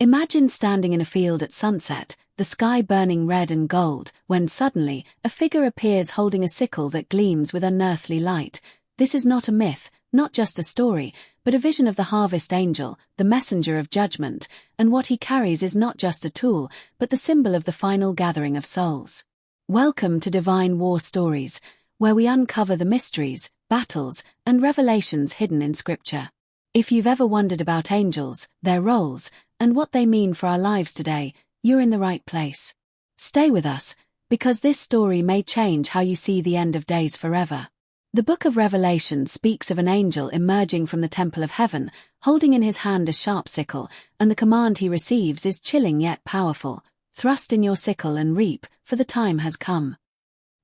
Imagine standing in a field at sunset, the sky burning red and gold, when suddenly, a figure appears holding a sickle that gleams with unearthly light. This is not a myth, not just a story, but a vision of the harvest angel, the messenger of judgment, and what he carries is not just a tool, but the symbol of the final gathering of souls. Welcome to Divine War Stories, where we uncover the mysteries, battles, and revelations hidden in Scripture. If you've ever wondered about angels, their roles, and what they mean for our lives today, you're in the right place. Stay with us, because this story may change how you see the end of days forever. The book of Revelation speaks of an angel emerging from the temple of heaven, holding in his hand a sharp sickle, and the command he receives is chilling yet powerful. Thrust in your sickle and reap, for the time has come.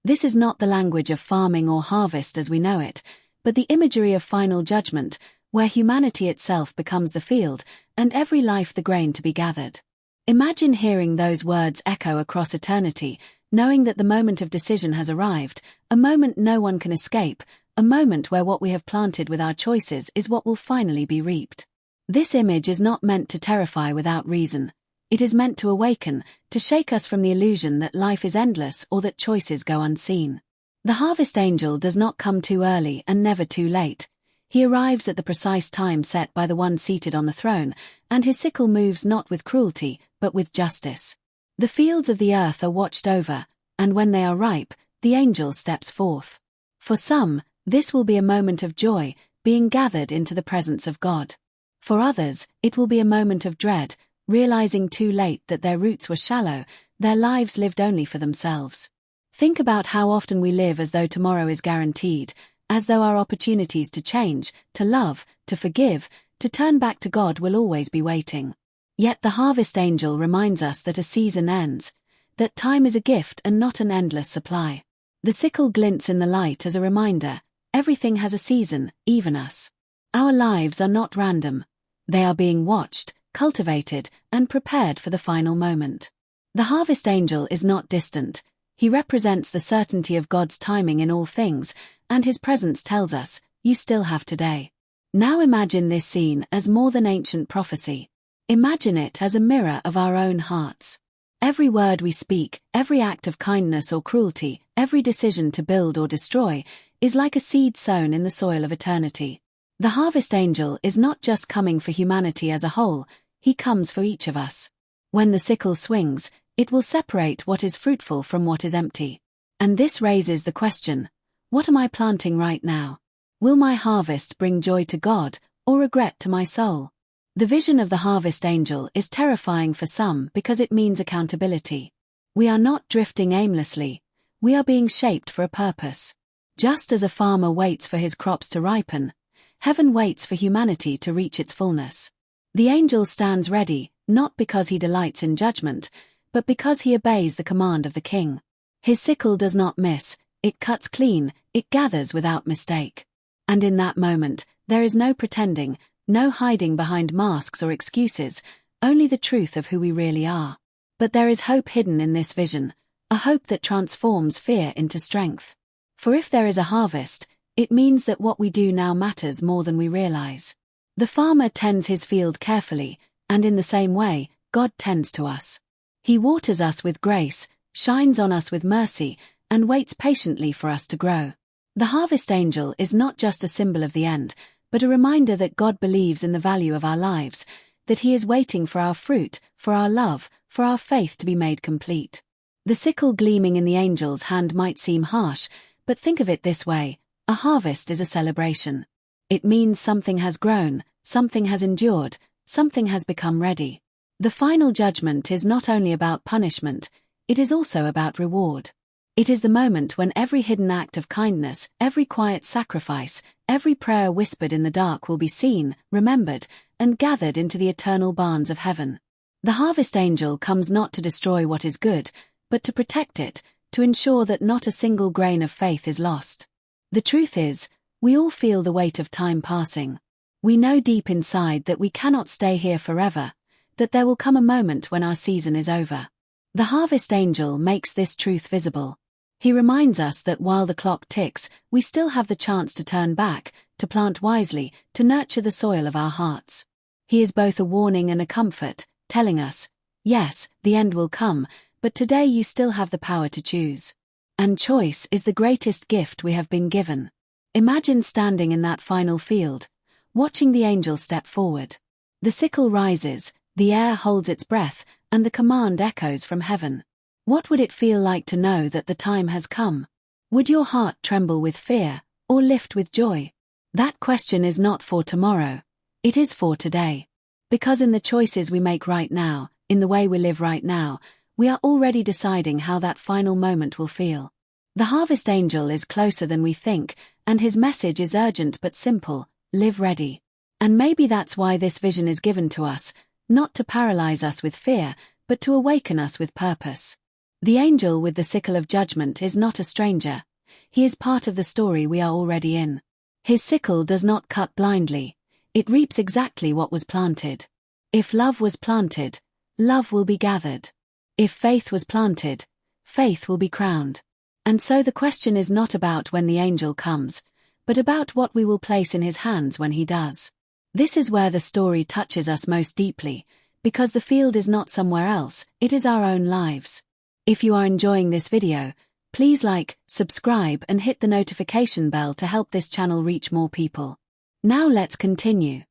This is not the language of farming or harvest as we know it, but the imagery of final judgment, where humanity itself becomes the field, and every life the grain to be gathered. Imagine hearing those words echo across eternity, knowing that the moment of decision has arrived, a moment no one can escape, a moment where what we have planted with our choices is what will finally be reaped. This image is not meant to terrify without reason. It is meant to awaken, to shake us from the illusion that life is endless or that choices go unseen. The harvest angel does not come too early and never too late. He arrives at the precise time set by the one seated on the throne, and his sickle moves not with cruelty, but with justice. The fields of the earth are watched over, and when they are ripe, the angel steps forth. For some, this will be a moment of joy, being gathered into the presence of God. For others, it will be a moment of dread, realizing too late that their roots were shallow, their lives lived only for themselves. Think about how often we live as though tomorrow is guaranteed, as though our opportunities to change, to love, to forgive, to turn back to God will always be waiting. Yet the harvest angel reminds us that a season ends, that time is a gift and not an endless supply. The sickle glints in the light as a reminder, everything has a season, even us. Our lives are not random. They are being watched, cultivated, and prepared for the final moment. The harvest angel is not distant. He represents the certainty of God's timing in all things, and his presence tells us, you still have today. Now imagine this scene as more than ancient prophecy. Imagine it as a mirror of our own hearts. Every word we speak, every act of kindness or cruelty, every decision to build or destroy, is like a seed sown in the soil of eternity. The harvest angel is not just coming for humanity as a whole, he comes for each of us. When the sickle swings, it will separate what is fruitful from what is empty. And this raises the question, what am I planting right now? Will my harvest bring joy to God, or regret to my soul? The vision of the harvest angel is terrifying for some because it means accountability. We are not drifting aimlessly, we are being shaped for a purpose. Just as a farmer waits for his crops to ripen, heaven waits for humanity to reach its fullness. The angel stands ready, not because he delights in judgment, but because he obeys the command of the king. His sickle does not miss, it cuts clean, it gathers without mistake. And in that moment, there is no pretending, no hiding behind masks or excuses, only the truth of who we really are. But there is hope hidden in this vision, a hope that transforms fear into strength. For if there is a harvest, it means that what we do now matters more than we realize. The farmer tends his field carefully, and in the same way, God tends to us. He waters us with grace, shines on us with mercy, and waits patiently for us to grow. The harvest angel is not just a symbol of the end, but a reminder that God believes in the value of our lives, that he is waiting for our fruit, for our love, for our faith to be made complete. The sickle gleaming in the angel's hand might seem harsh, but think of it this way, a harvest is a celebration. It means something has grown, something has endured, something has become ready. The final judgment is not only about punishment, it is also about reward. It is the moment when every hidden act of kindness, every quiet sacrifice, every prayer whispered in the dark will be seen, remembered, and gathered into the eternal barns of heaven. The harvest angel comes not to destroy what is good, but to protect it, to ensure that not a single grain of faith is lost. The truth is, we all feel the weight of time passing. We know deep inside that we cannot stay here forever, that there will come a moment when our season is over. The harvest angel makes this truth visible. He reminds us that while the clock ticks, we still have the chance to turn back, to plant wisely, to nurture the soil of our hearts. He is both a warning and a comfort, telling us, yes, the end will come, but today you still have the power to choose. And choice is the greatest gift we have been given. Imagine standing in that final field, watching the angel step forward. The sickle rises, the air holds its breath, and the command echoes from heaven. What would it feel like to know that the time has come? Would your heart tremble with fear, or lift with joy? That question is not for tomorrow. It is for today. Because in the choices we make right now, in the way we live right now, we are already deciding how that final moment will feel. The harvest angel is closer than we think, and his message is urgent but simple: live ready. And maybe that's why this vision is given to us, not to paralyze us with fear, but to awaken us with purpose. The angel with the sickle of judgment is not a stranger. He is part of the story we are already in. His sickle does not cut blindly. It reaps exactly what was planted. If love was planted, love will be gathered. If faith was planted, faith will be crowned. And so the question is not about when the angel comes, but about what we will place in his hands when he does. This is where the story touches us most deeply, because the field is not somewhere else, it is our own lives. If you are enjoying this video, please like, subscribe and hit the notification bell to help this channel reach more people. Now let's continue.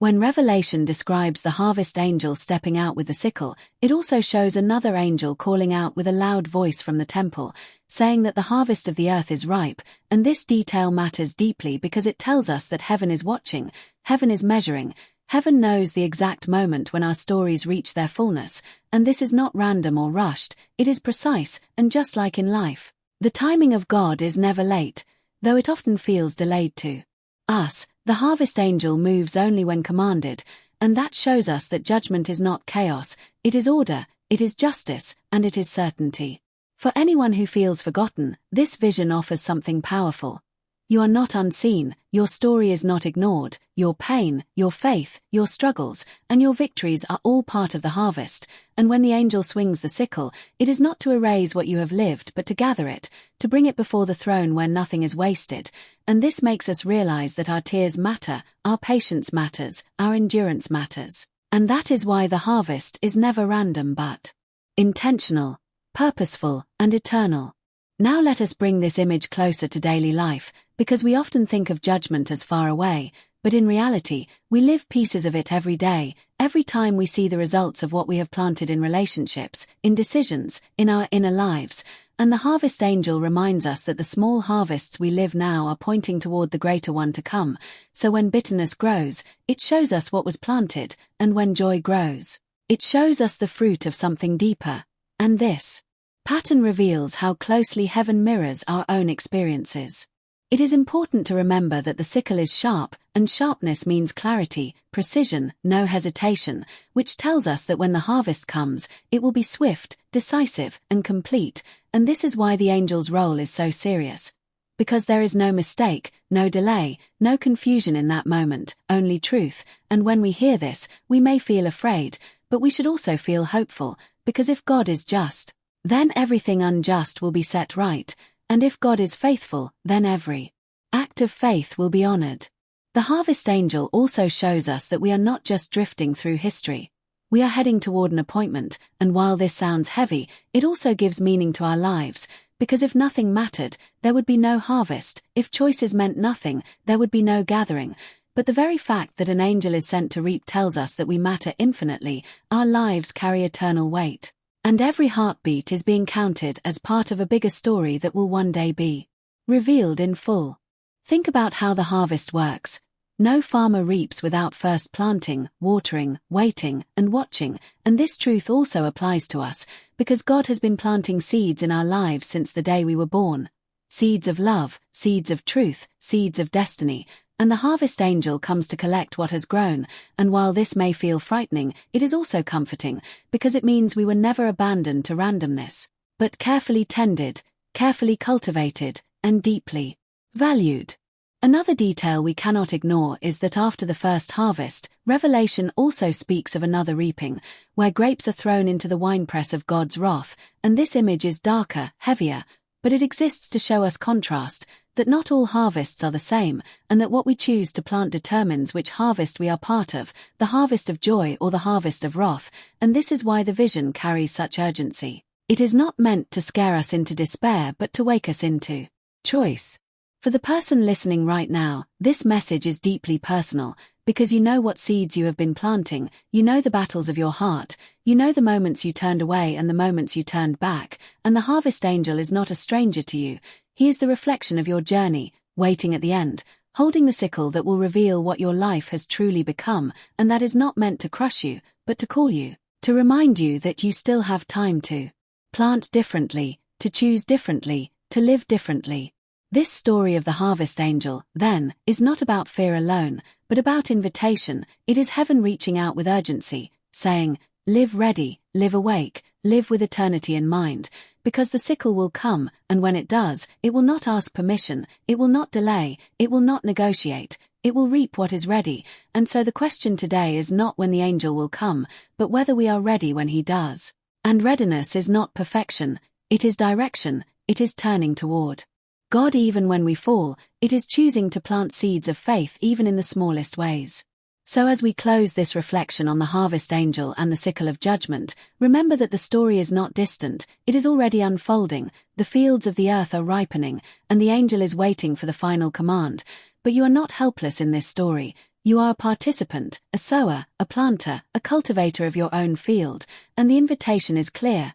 When Revelation describes the harvest angel stepping out with the sickle, it also shows another angel calling out with a loud voice from the temple, saying that the harvest of the earth is ripe, and this detail matters deeply because it tells us that heaven is watching, heaven is measuring, heaven knows the exact moment when our stories reach their fullness, and this is not random or rushed, it is precise, and just like in life, the timing of God is never late, though it often feels delayed to us. The harvest angel moves only when commanded, and that shows us that judgment is not chaos, it is order, it is justice, and it is certainty. For anyone who feels forgotten, this vision offers something powerful. You are not unseen, your story is not ignored, your pain, your faith, your struggles, and your victories are all part of the harvest, and when the angel swings the sickle, it is not to erase what you have lived but to gather it, to bring it before the throne where nothing is wasted, and this makes us realize that our tears matter, our patience matters, our endurance matters, and that is why the harvest is never random but intentional, purposeful, and eternal. Now let us bring this image closer to daily life, because we often think of judgment as far away, but in reality, we live pieces of it every day, every time we see the results of what we have planted in relationships, in decisions, in our inner lives, and the harvest angel reminds us that the small harvests we live now are pointing toward the greater one to come, so when bitterness grows, it shows us what was planted, and when joy grows, it shows us the fruit of something deeper, and this pattern reveals how closely heaven mirrors our own experiences. It is important to remember that the sickle is sharp, and sharpness means clarity, precision, no hesitation, which tells us that when the harvest comes, it will be swift, decisive, and complete, and this is why the angel's role is so serious. Because there is no mistake, no delay, no confusion in that moment, only truth, and when we hear this, we may feel afraid, but we should also feel hopeful, because if God is just, then everything unjust will be set right, and if God is faithful, then every act of faith will be honored. The harvest angel also shows us that we are not just drifting through history. We are heading toward an appointment, and while this sounds heavy, it also gives meaning to our lives, because if nothing mattered, there would be no harvest, if choices meant nothing, there would be no gathering. But the very fact that an angel is sent to reap tells us that we matter infinitely, our lives carry eternal weight. And every heartbeat is being counted as part of a bigger story that will one day be revealed in full. Think about how the harvest works. No farmer reaps without first planting, watering, waiting, and watching, and this truth also applies to us, because God has been planting seeds in our lives since the day we were born. Seeds of love, seeds of truth, seeds of destiny, and the harvest angel comes to collect what has grown, and while this may feel frightening, it is also comforting, because it means we were never abandoned to randomness, but carefully tended, carefully cultivated, and deeply valued. Another detail we cannot ignore is that after the first harvest, Revelation also speaks of another reaping, where grapes are thrown into the winepress of God's wrath, and this image is darker, heavier, but it exists to show us contrast, that not all harvests are the same, and that what we choose to plant determines which harvest we are part of, the harvest of joy or the harvest of wrath, and this is why the vision carries such urgency. It is not meant to scare us into despair but to wake us into choice. For the person listening right now, this message is deeply personal, because you know what seeds you have been planting, you know the battles of your heart, you know the moments you turned away and the moments you turned back, and the harvest angel is not a stranger to you. He is the reflection of your journey, waiting at the end, holding the sickle that will reveal what your life has truly become, and that is not meant to crush you, but to call you, to remind you that you still have time to plant differently, to choose differently, to live differently. This story of the harvest angel, then, is not about fear alone, but about invitation. It is heaven reaching out with urgency, saying, live ready, live awake, live with eternity in mind, because the sickle will come, and when it does, it will not ask permission, it will not delay, it will not negotiate, it will reap what is ready. And so the question today is not when the angel will come, but whether we are ready when he does. And readiness is not perfection, it is direction, it is turning toward God even when we fall, it is choosing to plant seeds of faith even in the smallest ways. So as we close this reflection on the harvest angel and the sickle of judgment, remember that the story is not distant, it is already unfolding, the fields of the earth are ripening, and the angel is waiting for the final command. But you are not helpless in this story, you are a participant, a sower, a planter, a cultivator of your own field, and the invitation is clear.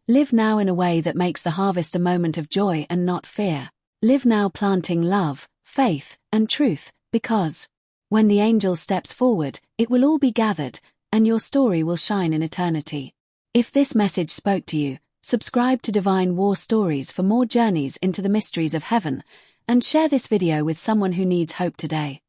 Live now in a way that makes the harvest a moment of joy and not fear. Live now planting love, faith, and truth, because when the angel steps forward, it will all be gathered, and your story will shine in eternity. If this message spoke to you, subscribe to Divine War Stories for more journeys into the mysteries of heaven, and share this video with someone who needs hope today.